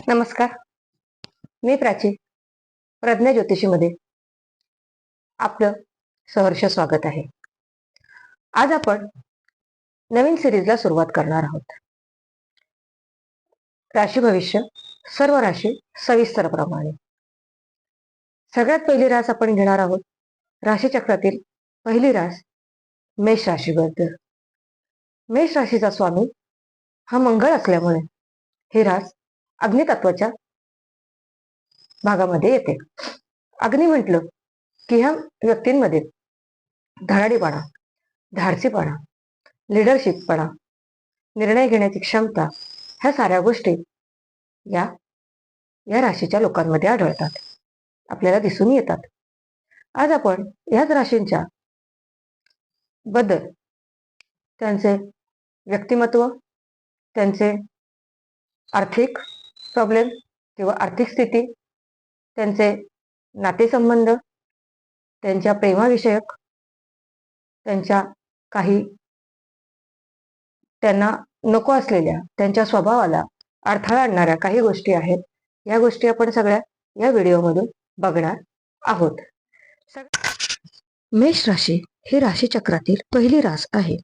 नमस्कार. मी प्राची. प्रज्ञा ज्योतिषीमध्ये आपलं सहर्ष स्वागत आहे. आज आपण नवीन सिरीजला सुरुवात करणार आहोत. राशी भविष्य सर्व राशी सविस्तरप्रमाणे. सगळ्यात पहिली रास आपण घेणार आहोत. राशीचक्रातील पहिली रास मेष राशीबद्दल. मेष राशीचा स्वामी हा मंगळ असल्यामुळे ही रास अग्नितत्वाच्या भागामध्ये येते. अग्नी म्हटलं की ह्या व्यक्तींमध्ये धडाडीपणा, धाडसीपणा, लिडरशिपपणा, निर्णय घेण्याची क्षमता, ह्या साऱ्या गोष्टी या राशीच्या लोकांमध्ये आढळतात, आपल्याला दिसून येतात. आज आपण याच राशींच्या बद्दल, त्यांचे व्यक्तिमत्व, त्यांचे आर्थिक प्रॉब्लेम किंवा आर्थिक स्थिती, त्यांचे नातेसंबंध, त्यांच्या प्रेमाविषयक, त्यांच्या काही त्यांना नको असलेल्या त्यांच्या स्वभावाला अडथळा आणणाऱ्या काही गोष्टी आहेत. या गोष्टी आपण सगळ्या या व्हिडिओमधून बघणार आहोत. मेष राशी ही राशीचक्रातील पहिली रास आहे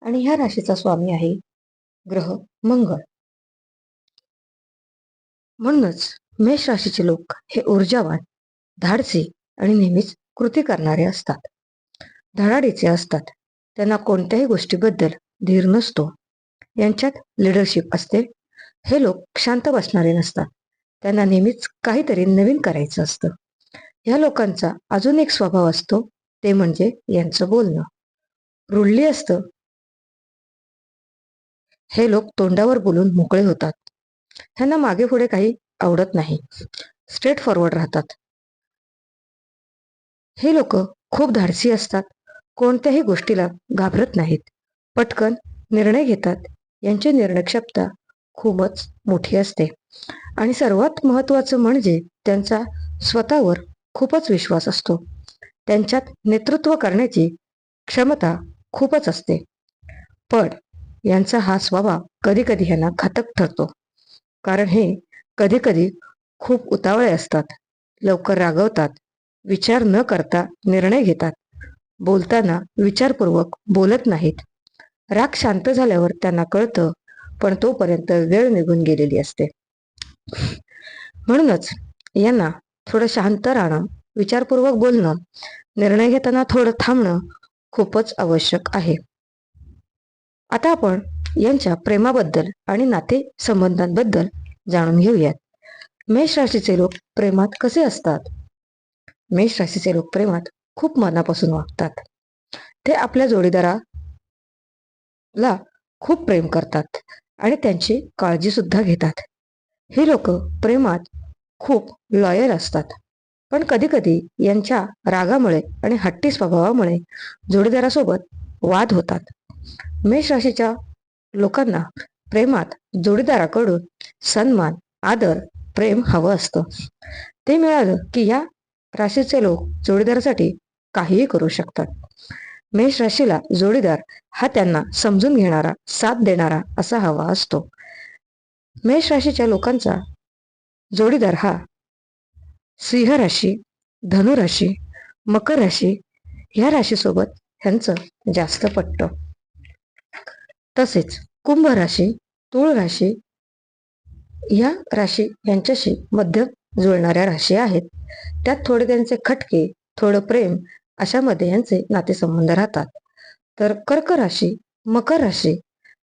आणि ह्या राशीचा स्वामी आहे ग्रह मंगळ. म्हणूनच मेष राशीचे लोक हे ऊर्जावान, धाडसी आणि नेहमीच कृती करणारे असतात. धडाडीचे असतात. त्यांना कोणत्याही गोष्टीबद्दल धीर नसतो. यांच्यात लिडरशिप असते. हे लोक शांत बसणारे नसतात. त्यांना नेहमीच काहीतरी नवीन करायचं असतं. या लोकांचा अजून एक स्वभाव असतो, ते म्हणजे यांचं बोलणं रुळली असतं. हे लोक तोंडावर बोलून मोकळे होतात. त्यांना मागे पुढे काही आवडत नाही. स्ट्रेट फॉरवर्ड राहतात. हे लोक खूप धाडसी असतात. कोणत्याही गोष्टीला घाबरत नाहीत. पटकन निर्णय घेतात. यांची निर्णयक्षमता खूपच मोठी असते आणि सर्वात महत्त्वाचं म्हणजे त्यांचा स्वतःवर खूपच विश्वास असतो. त्यांच्यात नेतृत्व करण्याची क्षमता खूपच असते. पण यांचा हा स्वभाव कधी कधी ह्यांना घातक ठरतो, कारण हे कधी कधी खूप उतावळे असतात. लवकर रागवतात. विचार न करता निर्णय घेतात. बोलताना विचारपूर्वक बोलत नाहीत. राग शांत झाल्यावर त्यांना कळतं, पण तोपर्यंत वेळ निघून गेलेली असते. म्हणूनच यांना थोडं शांत राहणं, विचारपूर्वक बोलणं, निर्णय घेताना थोडं थांबणं खूपच आवश्यक आहे. आता आपण यांच्या प्रेमाबद्दल आणि नाते संबंधांबद्दल जाणून घेऊयात. मेष राशीचे लोक प्रेमात कसे असतात? मेष राशीचे लोक प्रेमात खूप मनापासून वागतात. ते आपल्या जोडीदाराला खूप प्रेम करतात आणि त्यांची काळजी सुद्धा घेतात. हे लोक प्रेमात खूप लॉयल असतात. पण कधी कधी यांच्या रागामुळे आणि हट्टी स्वभावामुळे जोडीदारासोबत वाद होतात. मेष राशीच्या लोकांना प्रेमात जोडीदाराकडून सन्मान, आदर, प्रेम हवं असतं. ते मिळालं की या राशीचे लोक जोडीदारासाठी काहीही करू शकतात. मेष राशीला जोडीदार हा त्यांना समजून घेणारा, साथ देणारा असा हवा असतो. मेष राशीच्या लोकांचा जोडीदार हा सिंह राशी, धनु राशी, मकर राशी ह्या राशीसोबत ह्यांचं जास्त पटतं. तसेच कुंभ राशी, तुळ राशी ह्या राशी यांच्याशी मध्य जुळणाऱ्या राशी आहेत. त्यात थोडे त्यांचे खटके, थोडं प्रेम अशामध्ये यांचे नातेसंबंध राहतात. तर कर्क राशी, मकर राशी,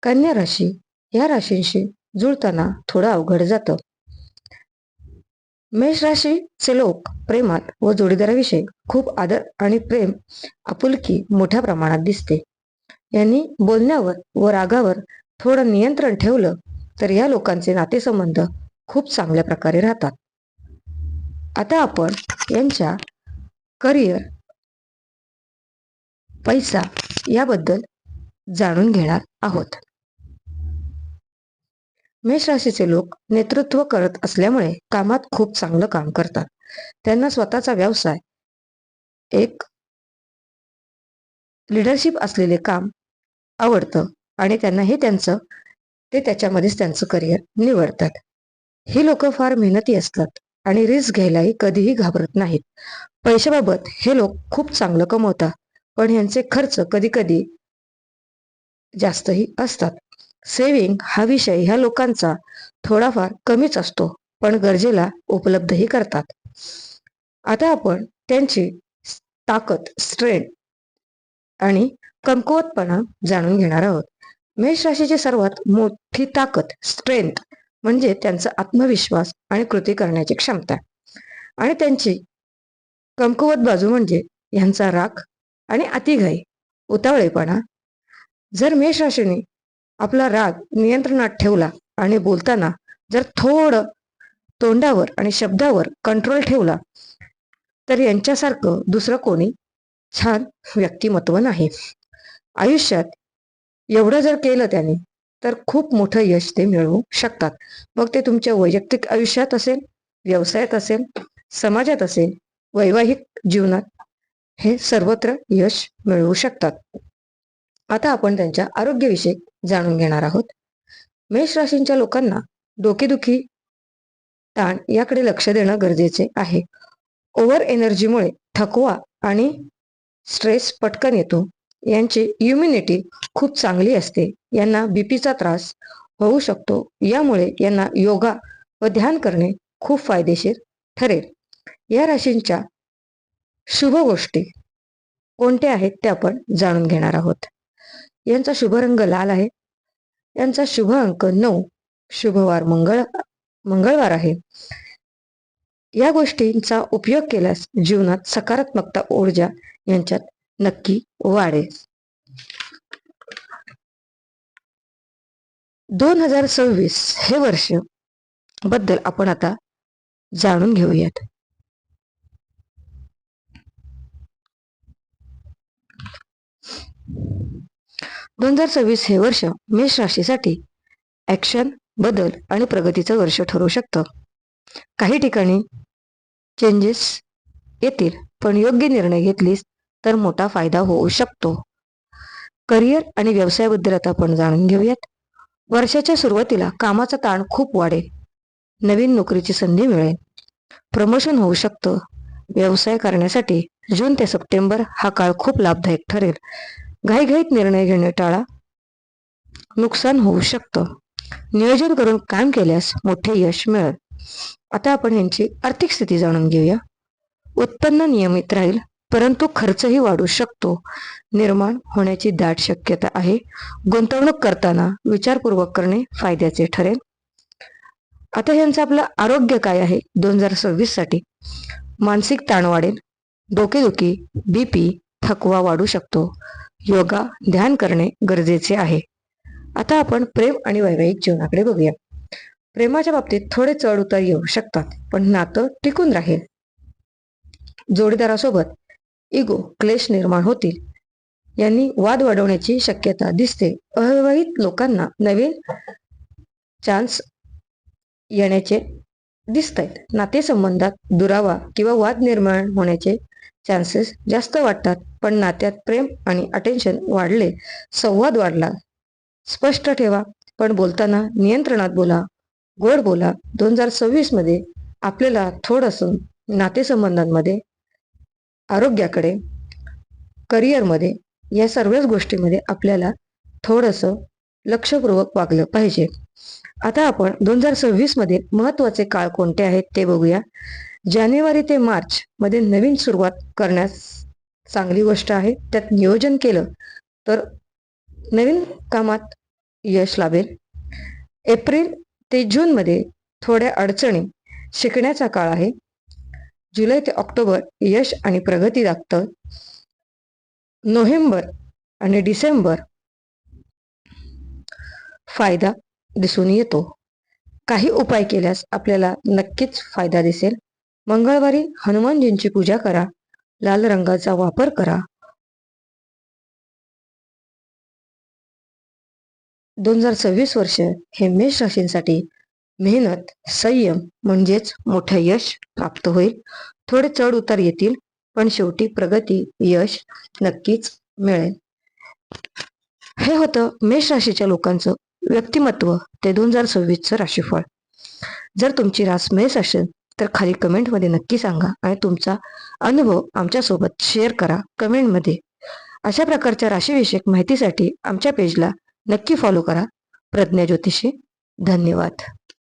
कन्या राशी ह्या राशींशी जुळताना थोडं अवघड जातं. मेष राशीचे लोक प्रेमात व जोडीदाराविषयी खूप आदर आणि प्रेम, आपुलकी मोठ्या प्रमाणात दिसते. यांनी बोलण्यावर व रागावर थोडं नियंत्रण ठेवलं तर या लोकांचे नातेसंबंध खूप चांगल्या प्रकारे राहतात. आता आपण यांच्या करिअर, पैसा याबद्दल जाणून घेणार आहोत. मेष राशीचे लोक नेतृत्व करत असल्यामुळे कामात खूप चांगलं काम करतात. त्यांना स्वतःचा व्यवसाय, एक लिडरशिप असलेले काम आवडतं आणि त्यांना हे त्याच्यामध्येच त्यांचं करिअर निवडतात. ही लोक फार मेहनती असतात आणि रिस्क घ्यायलाही कधीही घाबरत नाहीत. पैशाबाबत हे लोक खूप चांगलं कमवतात, पण यांचे खर्च कधी कधी जास्तही असतात. सेविंग हा विषय ह्या लोकांचा थोडाफार कमीच असतो, पण गरजेला उपलब्धही करतात. आता आपण त्यांची ताकद, स्ट्रेंथ आणि कमकुवतपणा जाणून घेणार आहोत. मेष राशीची सर्वात मोठी ताकद, स्ट्रेंथ, म्हणजे त्यांचा आत्मविश्वास आणि कृती करण्याची क्षमता. आणि त्यांची कमकुवत बाजू म्हणजे यांचा राग आणि अतिघाई, उतावळेपणा. जर मेष राशीने आपला राग नियंत्रणात ठेवला आणि बोलताना जर थोडं तोंडावर आणि शब्दावर कंट्रोल ठेवला, तर यांच्यासारखं दुसरं कोणी छान व्यक्तिमत्व नाही. आयुष्यात एवढं जर केलं त्याने, तर खूप मोठं यश ते मिळवू शकतात. मग ते तुमच्या वैयक्तिक आयुष्यात असेल, व्यवसायात असेल, समाजात असेल, वैवाहिक जीवनात, हे सर्वत्र यश मिळवू शकतात. आता आपण त्यांच्या आरोग्याविषयी जाणून घेणार आहोत. मेष राशींच्या लोकांना डोकेदुखी, ताण याकडे लक्ष देणं गरजेचे आहे. ओव्हर एनर्जीमुळे थकवा आणि स्ट्रेस पटकन येतो. यांची इम्युनिटी खूप चांगली असते. यांना बीपीचा त्रास होऊ शकतो. यामुळे यांना योगा व ध्यान करणे खूप फायदेशीर ठरेल. या राशींच्या शुभ गोष्टी कोणत्या आहेत ते आपण जाणून घेणार आहोत. यांचा शुभ रंग लाल आहे. यांचा शुभ अंक 9. शुभवार मंगळवार आहे. या गोष्टींचा उपयोग केल्यास जीवनात सकारात्मकता, ऊर्जा यांच्यात नक्की वाढेल. 2026 हे वर्ष बद्दल आपण आता जाणून घेऊयात. दोन 2026 हे वर्ष मेष राशीसाठी ऍक्शन, बदल आणि प्रगतीचं वर्ष ठरू शकतं. काही ठिकाणी चेंजेस येतील, पण योग्य निर्णय घेतलीस तर मोठा फायदा होऊ शकतो. करिअर आणि व्यवसायाबद्दल आता आपण जाणून घेऊयात. वर्षाच्या सुरुवातीला कामाचा ताण खूप वाढेल. नवीन नोकरीची संधी मिळेल. प्रमोशन होऊ शकतं. व्यवसाय करण्यासाठी जून ते सप्टेंबर हा काळ खूप लाभदायक ठरेल. घाईघाईत निर्णय घेणे टाळा, नुकसान होऊ शकतं. नियोजन करून काम केल्यास मोठे यश मिळेल. आता आपण यांची आर्थिक स्थिती जाणून घेऊया. उत्पन्न नियमित राहील, परंतु खर्चही वाढू शकतो. निर्माण होण्याची दाट शक्यता आहे. गुंतवणूक करताना विचारपूर्वक करणे फायद्याचे ठरेल. आता यांचं आपलं आरोग्य काय आहे 2026 साठी. मानसिक ताण वाढेल. डोकेदुखी, बीपी, थकवा वाढू शकतो. योगा, ध्यान करणे गरजेचे आहे. आता आपण प्रेम आणि वैवाहिक जीवनाकडे बघूया. प्रेमाच्या बाबतीत थोडे चढ उतार येऊ शकतात, पण नातं टिकून राहील. जोडीदारासोबत इगो, क्लेश निर्माण होतील. यांनी वाद वाढवण्याची शक्यता दिसते. अविवाहित लोकांना नवीन चान्स येण्याचे दिसत आहेत. नातेसंबंधात दुरावा किंवा वाद निर्माण होण्याचे चान्सेस जास्त वाटतात, पण नात्यात प्रेम आणि अटेन्शन वाढले, संवाद वाढला. स्पष्ट ठेवा, पण बोलताना नियंत्रणात बोला, गोड बोला. 2026 मध्ये आपल्याला थोडंसं नातेसंबंधांमध्ये, आरोग्याकडे, करिअरमध्ये, या सर्वच गोष्टीमध्ये आपल्याला थोडंसं लक्षपूर्वक वागलं पाहिजे. आता आपण 2026 मध्ये महत्वाचे काळ कोणते आहेत ते बघूया. जानेवारी ते मार्च मध्ये नवीन सुरुवात करण्यास चांगली गोष्ट आहे. त्यात नियोजन केलं तर नवीन कामात यश लाभेल. एप्रिल ते जून मध्ये थोड्या अडचणी, शिकण्याचा काळ आहे. जुलै ते ऑक्टोबर यश आणि प्रगती दाखतं. नोव्हेंबर आणि डिसेंबर फायदा दिसून येतो. काही उपाय केल्यास आपल्याला नक्कीच फायदा दिसेल. मंगळवारी हनुमानजींची पूजा करा. लाल रंगाचा वापर करा. 2026 वर्ष हे मेष राशींसाठी मेहनत, संयम म्हणजेच मोठं यश प्राप्त होईल. थोडे चढ उतार येतील, पण शेवटी प्रगती, यश नक्कीच मिळेल. हे होतं मेष राशीच्या लोकांचं व्यक्तिमत्व ते 2026चं राशीफळ. जर तुमची रास मेष असेल तर खाली कमेंटमध्ये नक्की सांगा आणि तुमचा अनुभव आमच्यासोबत शेअर करा कमेंटमध्ये. अशा प्रकारच्या राशीविषयक माहितीसाठी आमच्या पेजला नक्की फॉलो करा. प्रज्ञा ज्योतिषी. धन्यवाद.